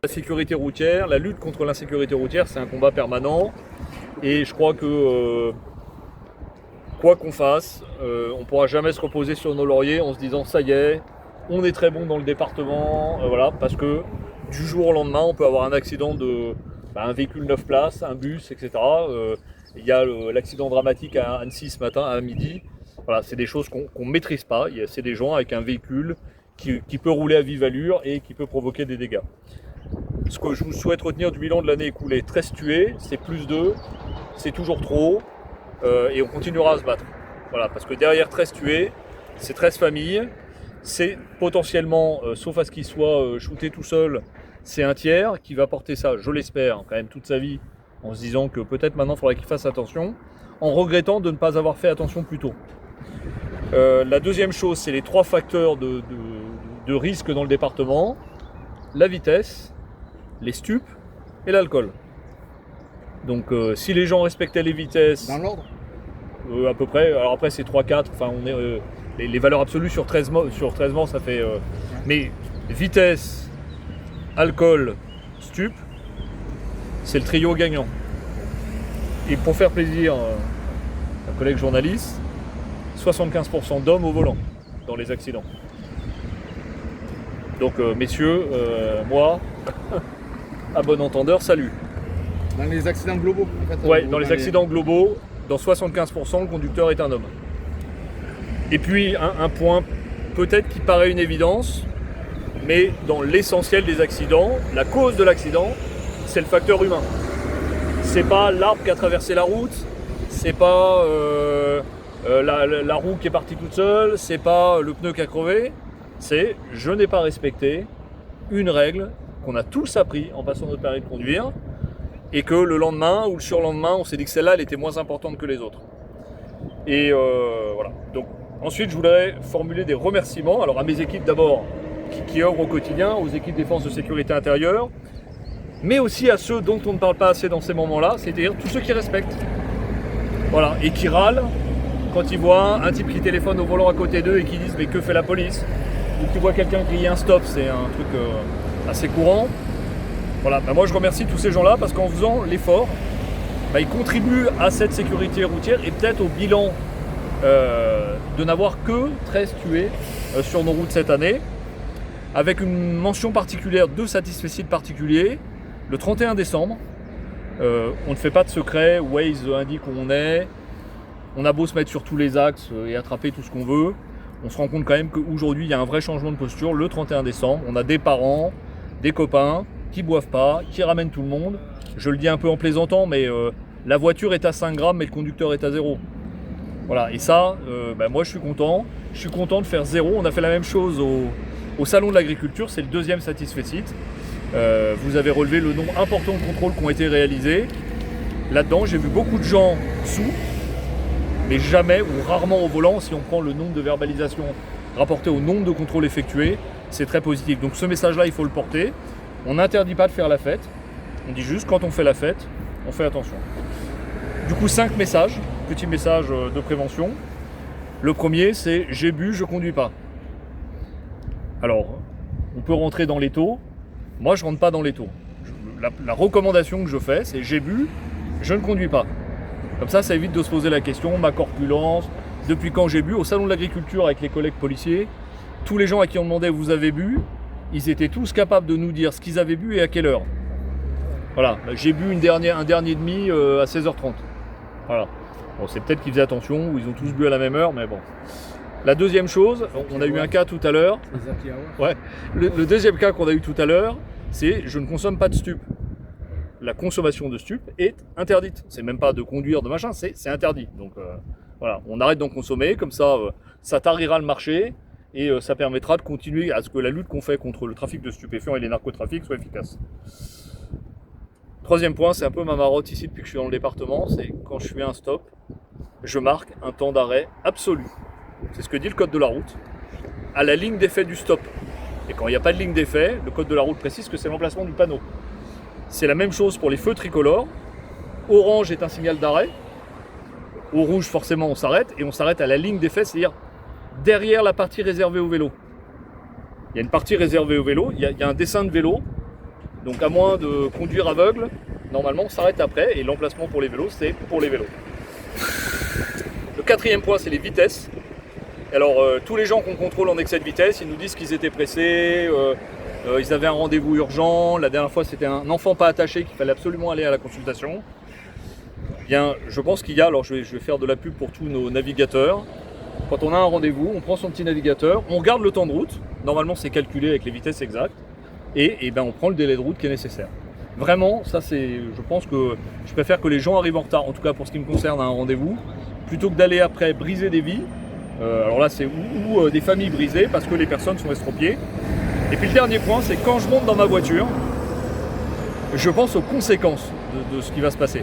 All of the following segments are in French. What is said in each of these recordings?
La sécurité routière, la lutte contre l'insécurité routière, c'est un combat permanent. Et je crois que quoi qu'on fasse, on ne pourra jamais se reposer sur nos lauriers en se disant ça y est, on est très bon dans le département, voilà, parce que du jour au lendemain, on peut avoir un accident de un véhicule 9 places, un bus, etc. Il y a l'accident dramatique à Annecy ce matin, à midi. Voilà, c'est des choses qu'on ne maîtrise pas. C'est des gens avec un véhicule qui peut rouler à vive allure et qui peut provoquer des dégâts. Ce que je vous souhaite retenir du bilan de l'année écoulée, 13 tués, c'est plus 2, c'est toujours trop, et on continuera à se battre. Voilà, parce que derrière 13 tués, c'est 13 familles, c'est potentiellement, sauf à ce qu'il soit shooté tout seul, c'est un tiers qui va porter ça, je l'espère, quand même toute sa vie, en se disant que peut-être maintenant il faudrait qu'il fasse attention, en regrettant de ne pas avoir fait attention plus tôt. La deuxième chose, c'est les 3 facteurs de risque dans le département: la vitesse, les stupes et l'alcool. Donc si les gens respectaient les vitesses... Dans l'ordre à peu près, alors après c'est 3-4, enfin on est... les valeurs absolues sur 13 morts ça fait... Mais vitesse, alcool, stup, c'est le trio gagnant. Et pour faire plaisir à un collègue journaliste, 75% d'hommes au volant dans les accidents. Donc messieurs, moi, à bon entendeur, salut. Dans les accidents globaux en fait, Ouais, dans les accidents globaux, dans 75%, le conducteur est un homme. Et puis un point peut-être qui paraît une évidence, mais dans l'essentiel des accidents, la cause de l'accident, c'est le facteur humain. C'est pas l'arbre qui a traversé la route, c'est pas la roue qui est partie toute seule, c'est pas le pneu qui a crevé, c'est je n'ai pas respecté une règle qu'on a tous appris en passant notre permis de conduire, et que le lendemain ou le surlendemain, on s'est dit que celle-là, elle était moins importante que les autres. Et voilà. Donc ensuite, je voudrais formuler des remerciements, alors à mes équipes d'abord, qui œuvrent au quotidien, aux équipes des forces de sécurité intérieure, mais aussi à ceux dont on ne parle pas assez dans ces moments-là, c'est-à-dire tous ceux qui respectent. Voilà, et qui râlent quand ils voient un type qui téléphone au volant à côté d'eux et qui disent mais que fait la police, ou qui voient quelqu'un crier un stop, c'est un truc assez courant. Voilà, moi je remercie tous ces gens-là parce qu'en faisant l'effort, ils contribuent à cette sécurité routière et peut-être au bilan de n'avoir que 13 tués sur nos routes cette année, avec une mention particulière, 2 satisfecit particuliers. Le 31 décembre, on ne fait pas de secret, Waze indique où on est, on a beau se mettre sur tous les axes et attraper tout ce qu'on veut, on se rend compte quand même qu'aujourd'hui il y a un vrai changement de posture. Le 31 décembre, on a des parents, des copains qui boivent pas, qui ramènent tout le monde. Je le dis un peu en plaisantant, mais la voiture est à 5 grammes mais le conducteur est à 0. Voilà, et ça, moi je suis content de faire 0. On a fait la même chose au Salon de l'Agriculture, c'est le 2e satisfecit. Vous avez relevé le nombre important de contrôles qui ont été réalisés. Là-dedans, j'ai vu beaucoup de gens sous, mais jamais ou rarement au volant. Si on prend le nombre de verbalisations rapportées au nombre de contrôles effectués, c'est très positif. Donc ce message-là, il faut le porter. On n'interdit pas de faire la fête. On dit juste quand on fait la fête, on fait attention. Du coup, 5 messages, petits messages de prévention. Le premier, c'est j'ai bu, je conduis pas. Alors, on peut rentrer dans les taux. Moi, je rentre pas dans les taux. La recommandation que je fais, c'est j'ai bu, je ne conduis pas. Comme ça évite de se poser la question, ma corpulence, depuis quand j'ai bu. Au Salon de l'Agriculture avec les collègues policiers, tous les gens à qui on demandait vous avez bu, ils étaient tous capables de nous dire ce qu'ils avaient bu et à quelle heure. Voilà, j'ai bu un dernier demi à 16h30. Voilà. Bon, c'est peut-être qu'ils faisaient attention ou ils ont tous bu à la même heure, mais bon. La deuxième chose, on a eu un cas tout à l'heure. Ouais. Le deuxième cas qu'on a eu tout à l'heure, c'est je ne consomme pas de stup. La consommation de stup est interdite. C'est même pas de conduire, de machin, c'est interdit. Donc voilà, on arrête d'en consommer, comme ça, ça tarira le marché et ça permettra de continuer à ce que la lutte qu'on fait contre le trafic de stupéfiants et les narcotrafics soit efficace. Troisième point, c'est un peu ma marotte ici depuis que je suis dans le département, c'est quand je fais un stop, je marque un temps d'arrêt absolu. C'est ce que dit le code de la route, à la ligne d'effet du stop. Et quand il n'y a pas de ligne d'effet, le code de la route précise que c'est l'emplacement du panneau. C'est la même chose pour les feux tricolores. Orange est un signal d'arrêt. Au rouge, forcément, on s'arrête. Et on s'arrête à la ligne d'effet, c'est-à-dire derrière la partie réservée au vélo. Il y a une partie réservée au vélo, il y a un dessin de vélo. Donc à moins de conduire aveugle, normalement on s'arrête après et l'emplacement pour les vélos, c'est pour les vélos. Le quatrième point, c'est les vitesses. Alors tous les gens qu'on contrôle en excès de vitesse, ils nous disent qu'ils étaient pressés, ils avaient un rendez-vous urgent, la dernière fois c'était un enfant pas attaché qu'il fallait absolument aller à la consultation. Bien, je pense qu'il y a, alors je vais faire de la pub pour tous nos navigateurs. Quand on a un rendez-vous, on prend son petit navigateur, on regarde le temps de route, normalement c'est calculé avec les vitesses exactes, et ben on prend le délai de route qui est nécessaire. Vraiment, ça c'est, je pense que je préfère que les gens arrivent en retard, en tout cas pour ce qui me concerne à un rendez-vous, plutôt que d'aller après briser des vies. Alors là c'est ou des familles brisées parce que les personnes sont estropiées. Et puis le dernier point, c'est quand je monte dans ma voiture, je pense aux conséquences de ce qui va se passer.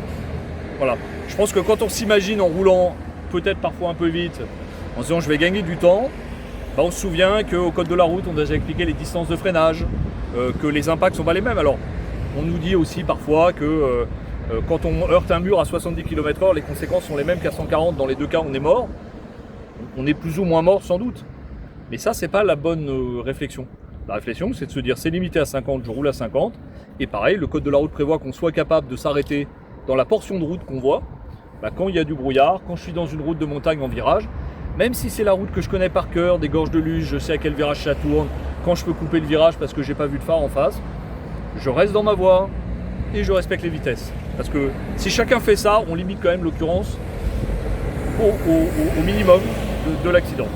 Voilà. Je pense que quand on s'imagine en roulant peut-être parfois un peu vite, en se disant je vais gagner du temps, bah on se souvient qu'au code de la route, on a déjà expliqué les distances de freinage, que les impacts ne sont pas les mêmes. Alors, on nous dit aussi parfois que quand on heurte un mur à 70 km/h, les conséquences sont les mêmes qu'à 140. Dans les deux cas, on est mort. On est plus ou moins mort sans doute. Mais ça, c'est pas la bonne réflexion. La réflexion, c'est de se dire c'est limité à 50, je roule à 50. Et pareil, le code de la route prévoit qu'on soit capable de s'arrêter dans la portion de route qu'on voit, bah, quand il y a du brouillard, quand je suis dans une route de montagne en virage, même si c'est la route que je connais par cœur, des gorges de luge, je sais à quel virage ça tourne, quand je peux couper le virage parce que j'ai pas vu de phare en face, je reste dans ma voie et je respecte les vitesses. Parce que si chacun fait ça, on limite quand même l'occurrence au minimum de l'accident.